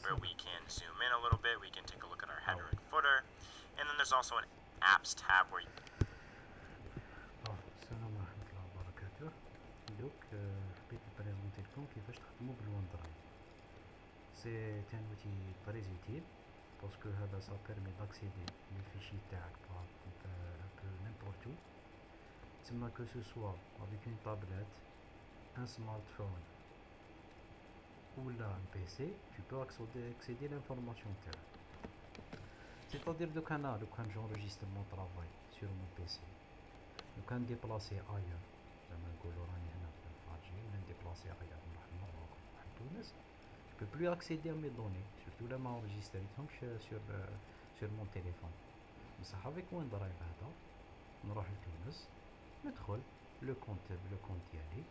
where we can zoom in a little bit. We can take a look at our header and footer. And then there's also an apps tab where السلام ورحمة الله وبركاته. دوك حبيت نبريزونتي لكم كيفاش تخدموا بالون درايف. سي ان اوتي تري اوتيل باسكو هذا سا بيرمي داكسيدي لي فيشي تاعك un peu n'importe où. تسمى que ce soit avec une tablette, un smartphone ou là un PC, tu peux accéder à l'information تاعك. C'est-à-dire لو كان j'enregistre mon travail sur mon PC, لو كان ديبلاسي ailleurs زعما نقولو راني هنا في الخارجية ولا نديبلاسي ailleurs نروح للمغرب نروح لتونس, je peux plus accéder à mes données, surtout là ما enregistrيتهمش sur mon téléphone. بصح avec OneDrive هذا نروح لتونس, ندخل لو كونت ديالي,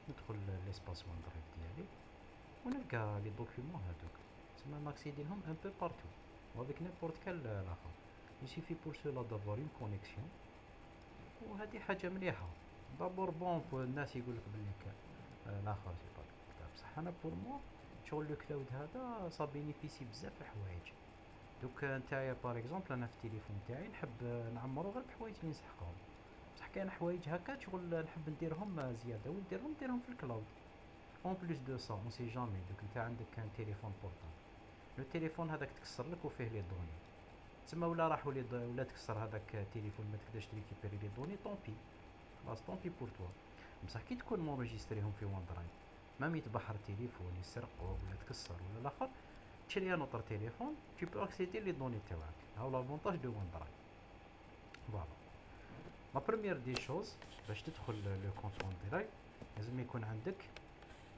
ندخل ليسباس OneDrive ديالي ونلقى لي دوكيومون هادوك, تسمى ناكسيدي لهم un peu partout avec n'importe quel لاخر. il suffit pour cela d'avoir une connexion, وهذه حاجه مليحه. دابور بون الناس يقولك بليك لاخر سي با بصح انا بور موا شغل لو كلاود هذا صا بينيفيسي بزاف الحوايج. دوك نتايا باغ اكزومبل انا في التليفون تاعي نحب نعمرو غير بحوايج اللي نسحقهم, بصح كاين حوايج هكا شغل نحب نديرهم زياده ونديرهم في الكلاود. اون بليس دو سا اون سي جامي دوك نتا عندك كان تليفون بورطابل, لو تليفون هذاك تكسر لك وفيه لي دوني, تسمى ولا راحوا لي ولا تكسر هذاك التليفون ما تقدرش تريكيبيري لي دوني, طومبي خلاص طومبي بور توا. بصح كي تكون مونجستريهم في وان درايف, مام يتبحر التليفون يسرقوه ولا تكسر ولا الاخر, تشري ان اوتر تليفون tu peux accéder لي دوني تاعك. هاو لافونتاج دو وان درايف. فوالا لا بروميير دي شوز باش تدخل لو كونت وان درايف لازم يكون عندك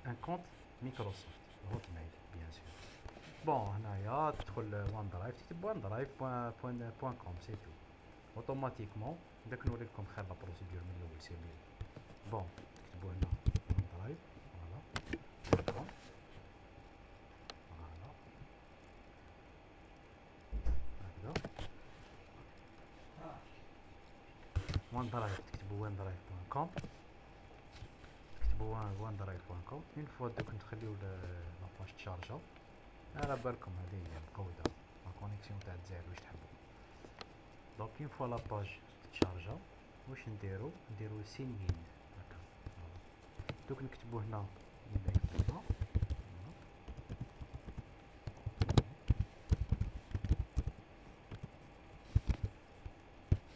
ان كونت مايكروسوفت هوت ميل بيان سور. بون هنايا تدخل وان درايف, تكتب وان درايف بوان كوم سي تو, اوتوماتيكمون داك نوريلكم خير لا بروسيدور من الاول سي ميو. بون تكتبوا هنا وان درايف, فوالا كوم, فوالا هكذا وان درايف, تكتبوا وان درايف بوان كوم, تكتبوا وان درايف بوان كوم. اون فوا دوك نخليو لاباج تشارجا, على بالكم هذه هي مقودة لا كونيكسيون تاع الجزائر واش تحبوا. دونك اون فوا لاباج تشارجا واش نديرو سينين هكا. دوك نكتبو هنا ايميل هنا,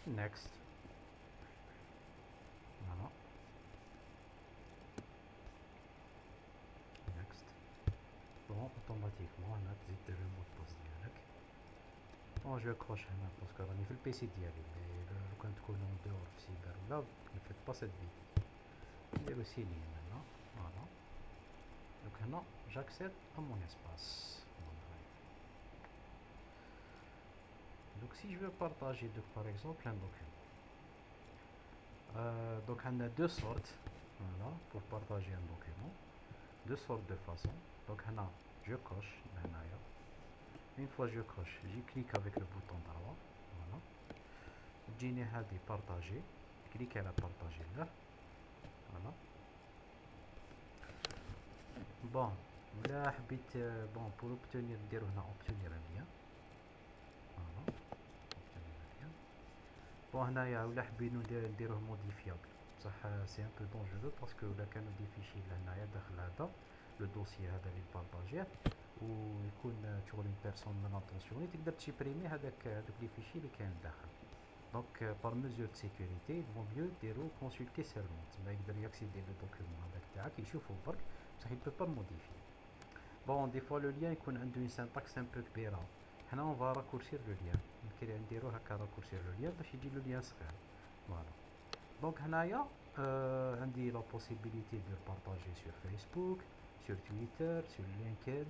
نيكست, فوالا نيكست. بون اوتوماتيكمون هنا تزيد دير المود باس ديالك. بون جو كروش هنا باسكو راني في البيسي ديالي, مي لو كان تكونو دور في سيبر ولا نفيت با سيت فيديو نديرو سينين هنا, فوالا. دوك هنا جاكسيد ا مون اسباس. Donc si je veux partager donc, par exemple un document, donc on a deux sortes, voilà, pour partager un document, deux sortes de façons. Donc là, je coche, une fois je coche, j'y clique avec le bouton droit, voilà, j'ai dit partager, clique à la partager là, voilà. Bon, là, bon, pour obtenir, obtenir un lien, voilà. بون هنايا ولا حبينو نديروه موديفيابل, بصح سي ان بو دونجورو باسكو ولا كانوا دي فيشي لهنايا داخل هذا لو دوسيي هذا اللي بارطاجيه ويكون شغل اون بيرسون نون اتونسيوني تقدر تشيبريمي هذاك لي فيشي اللي كاين داخل. دونك بار ميزور دو سيكوريتي فو ميو ديرو كونسلتي سيرمون, تما يقدر ياكسيدي لو دوكيومون هذاك تاعك يشوفو برك بصح يبو با موديفي. بون دي فوا لو ليان يكون عنده اون سانتاكس ان بو كبيره, حنا اون فا راكورسير لو ليان, نديرو هكا راكورسير لو ليان باش يجي لو ليان صغير, فوالا. دونك هنايا عندي لا بوسيبيليتي دو بارطاجي سور فيسبوك, سور تويتر, سور لينكد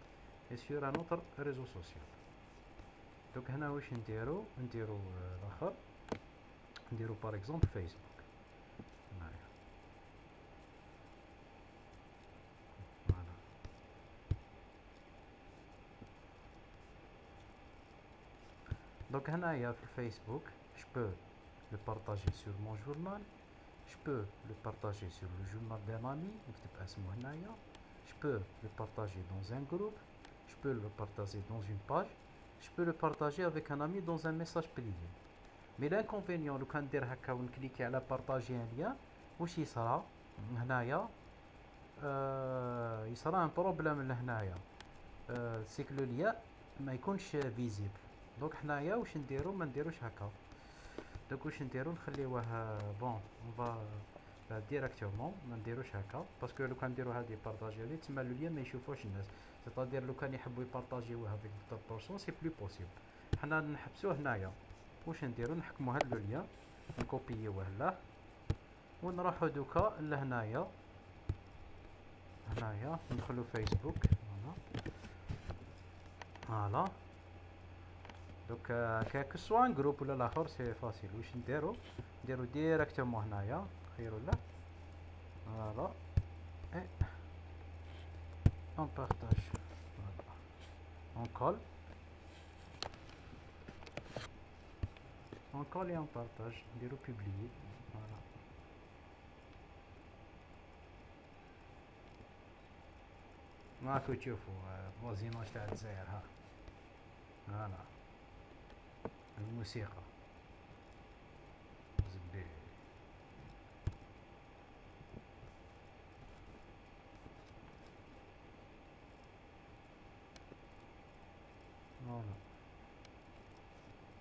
اي سور ان اوتر ريزو سوسيال. دونك هنا واش نديرو الاخر, نديرو باغ اكزومبل فيسبوك هنايا, فوالا. دونك هنايا في الفيسبوك je peux le partager sur mon journal, je peux le partager sur le journal d'un ami, نكتب اسمه هنايا, je peux le partager dans un groupe, je peux le partager dans une page, je peux le partager avec un ami dans un message privé. Mais l'inconvénient لو كان ندير هكا ونكليكي على بارطاجي ان ليان واش يصرى هنايا يصرى ان بروبليم لهنايا سي كو لو ليان ما يكونش فيزيبل. دونك حنايا واش نديرو ما نديروش هكا. دونك واش نديرو نخليوه بون اون فا ديريكتومون ما نديروش هكا باسكو لو كان نديرو هادي بارطاجي هادي تما لو ليان ما يشوفوش الناس. سيتادير لو كان يحبوا يبارطاجيوه افيك دوطر بورسون سي بلو بوسيبل. حنا نحبسوه هنايا واش نديرو نحكمو هاد لو ليان نكوبيوه له ونروحو دوكا لهنايا هنايا ندخلو فيسبوك فوالا دوك كاك سوا ان جروب ولا لاخر سي فاسيل. واش نديرو ديريكتومون هنايا خيرو له فوالا اي اون بارطاج فوالا اون كول et on partage نديرو بوبليي فوالا. ماكو تشوفوا موزيناج تاع الجزائر ها فوالا الموسيقى زبي فوالا.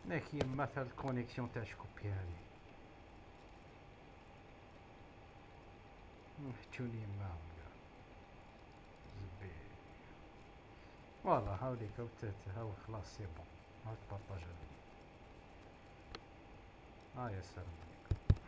ناكي مثل الكونيكسيون تاع شكوبي هادي نحتوني معاهم زبي فوالا. هاوليك هاو خلاص سي بون. هاك بارطاج هاي السلام عليكم.